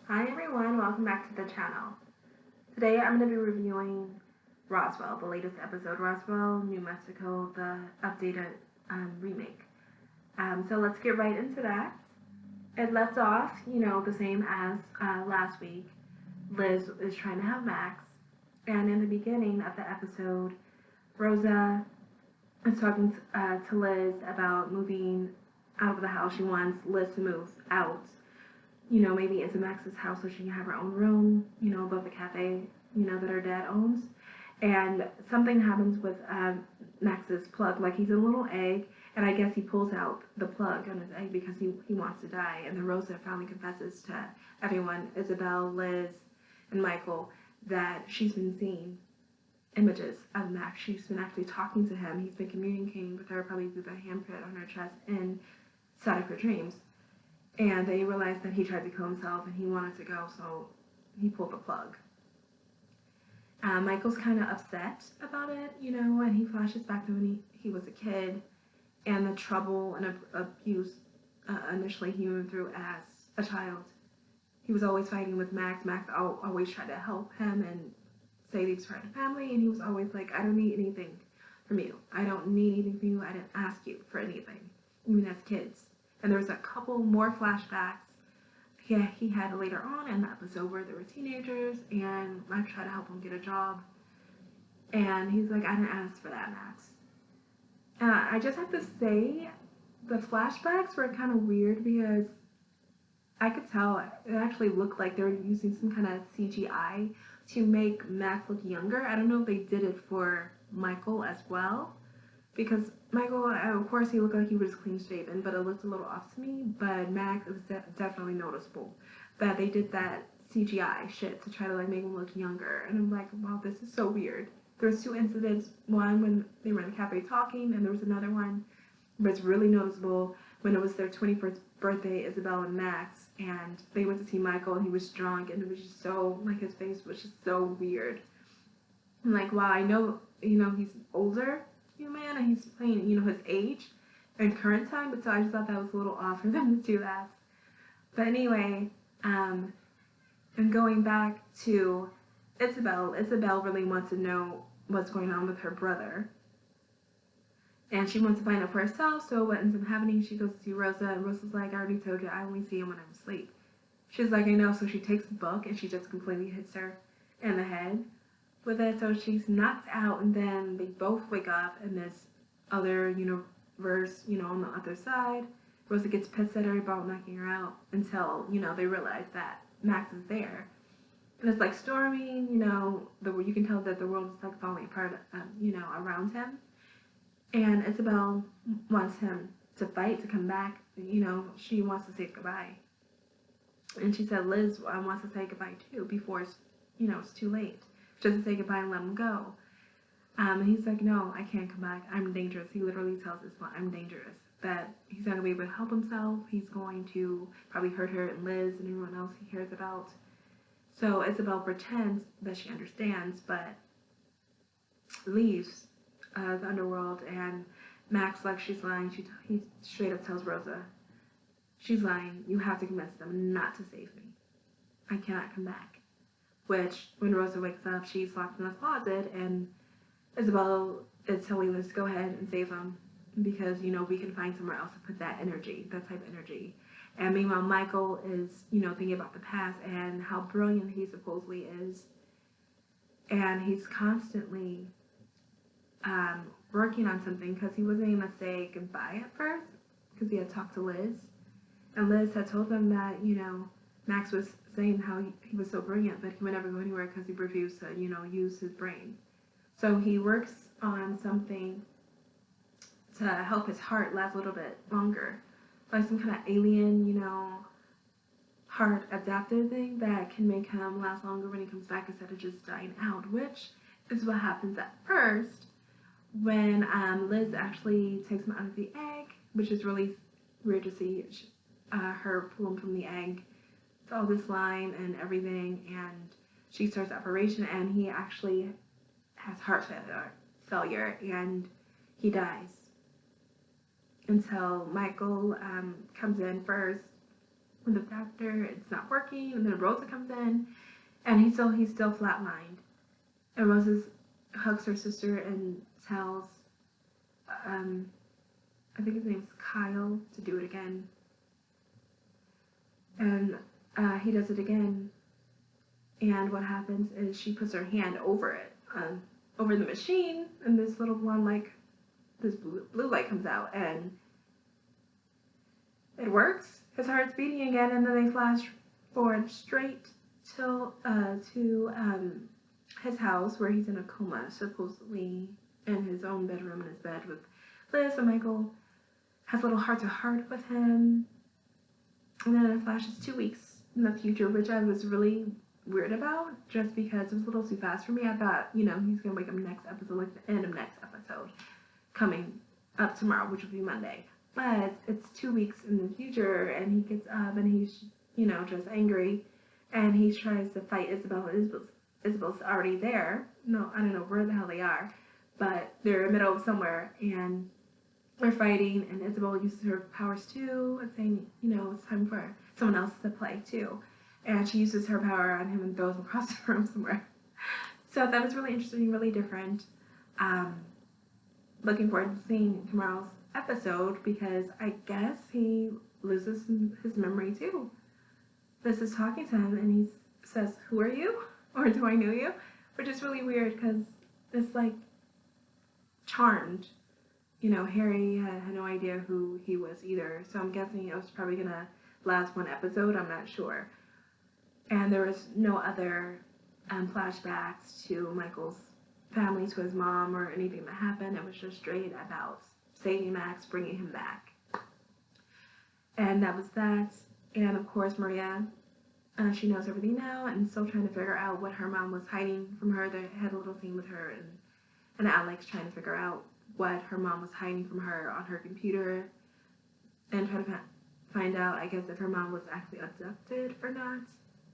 Hi everyone, welcome back to the channel. Today I'm going to be reviewing Roswell, the latest episode, Roswell, New Mexico, the updated remake. So let's get right into that. It left off, the same as last week. Liz is trying to have Max, and in the beginning of the episode, Rosa is talking to Liz about moving out of the house. She wants Liz to move out, maybe into Max's house so she can have her own room, above the cafe, that her dad owns. And something happens with Max's plug, like he's a little egg, and I guess he pulls out the plug on his egg because he wants to die. And then Rosa finally confesses to everyone, Isobel, Liz, and Michael, that she's been seeing images of Max. She's been actually talking to him. He's been communicating with her probably through the handprint on her chest inside of her dreams. And they realized that he tried to kill himself and he wanted to go, so he pulled the plug. Michael's kind of upset about it, and he flashes back to when he was a kid and the trouble and abuse initially he went through as a child. He was always fighting with Max. Max always tried to help him and say he was part of the family, and he was always like, I don't need anything from you. I don't need anything from you. I didn't ask you for anything, even as kids. And there was a couple more flashbacks he had later on in the episode where they were teenagers, and Max tried to help him get a job. And he's like, I didn't ask for that, Max. I just have to say, the flashbacks were kind of weird because I could tell it actually looked like they were using some kind of CGI to make Max look younger. I don't know if they did it for Michael as well, because Michael, of course, he looked like he was clean shaven, but it looked a little off to me. But Max, it was definitely noticeable that they did that CGI shit to try to like make him look younger. And I'm like, wow, this is so weird. There was two incidents. One when they were in the cafe talking, and there was another one where it's really noticeable when it was their 21st birthday, Isobel and Max, and they went to see Michael, and he was drunk, and it was just so, like, his face was just so weird. I'm like, wow, I know, he's older, man, and he's playing, his age in current time, but so I just thought that was a little off for them to do that. But anyway, and going back to Isobel really wants to know what's going on with her brother. And she wants to find out for herself, so what ends up happening, she goes to see Rosa, and Rosa's like, I already told you, I only see him when I'm asleep. She's like, I know, so she takes the book, and she just completely hits her in the head with it, so she's knocked out, and then they both wake up in this other universe, on the other side. Rosa gets pissed at her about knocking her out until, they realize that Max is there. And it's like storming, you can tell that the world is like falling apart, around him. And Isobel wants him to fight, to come back. She wants to say goodbye. And she said Liz wants to say goodbye too before it's too late. Just to say goodbye and let him go. And he's like, no, I can't come back. I'm dangerous. He literally tells Isobel, I'm dangerous. That he's not going to be able to help himself. He's going to probably hurt her and Liz and everyone else he cares about. So Isobel pretends that she understands, but leaves the underworld, and Max, like, she's lying. He straight up tells Rosa, she's lying. You have to convince them not to save me. I cannot come back. Which, when Rosa wakes up, she's locked in a closet, and Isobel is telling Liz to go ahead and save him because, we can find somewhere else to put that energy, that type of energy. And meanwhile, Michael is, thinking about the past and how brilliant he supposedly is. And he's constantly working on something because he wasn't going to say goodbye at first because he had talked to Liz. And Liz had told him that, Max was saying how he was so brilliant, but he would never go anywhere because he refused to, use his brain. So he works on something to help his heart last a little bit longer. Like some kind of alien, heart adaptive thing that can make him last longer when he comes back instead of just dying out, which is what happens at first when Liz actually takes him out of the egg, which is really weird to see her pull him from the egg. It's all this slime and everything, and she starts the operation, and he actually has heart failure, and he dies until Michael comes in first with the doctor. It's not working, and then Rosa comes in, and he's still flatlined. And Rosa hugs her sister and tells, I think his name's Kyle, to do it again. And he does it again. And what happens is she puts her hand over it, over the machine, and this little blonde, like, this blue light comes out, and it works. His heart's beating again, and then they flash forward straight to his house where he's in a coma, supposedly in his own bedroom in his bed with Liz, and Michael has a little heart-to-heart with him. And then it flashes 2 weeks in the future, which I was really weird about, just because it was a little too fast for me. I thought, he's gonna wake up next episode, like the end of next episode, coming up tomorrow, which will be Monday. But it's 2 weeks in the future, and he gets up, and he's, just angry, and he tries to fight Isobel. Isabel's already there. No, I don't know where the hell they are, but they're in the middle of somewhere, and they're fighting, and Isobel uses her powers too, and saying, it's time for someone else to play too. And she uses her power on him and throws him across the room somewhere. So that was really interesting, really different. Looking forward to seeing tomorrow's episode, because I guess he loses his memory too. This is talking to him, and he says, "Who are you?" or "Do I know you?" Which is really weird, because it's like Charmed. Harry had no idea who he was either, so I'm guessing it was probably gonna last one episode. I'm not sure. And there was no other flashbacks to Michael's family, to his mom, or anything that happened. It was just straight about saving Max, bringing him back. And that was that. And of course, Maria, she knows everything now, and still trying to figure out what her mom was hiding from her. They had a little scene with her and Alex trying to figure out what her mom was hiding from her on her computer, and trying to find out, I guess, if her mom was actually abducted or not.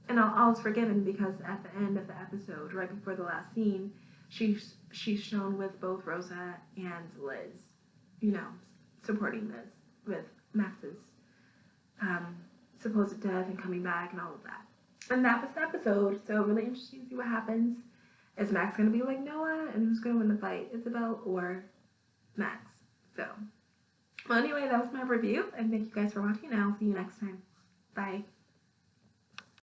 And all's forgiven, because at the end of the episode, right before the last scene, she's shown with both Rosa and Liz, supporting Liz with Max's supposed death and coming back and all of that. And that was the episode, so really interesting to see what happens. Is Max going to be like Noah, and who's going to win the fight, Isobel or Max? So, well, anyway, that was my review, and thank you guys for watching, and I'll see you next time. Bye.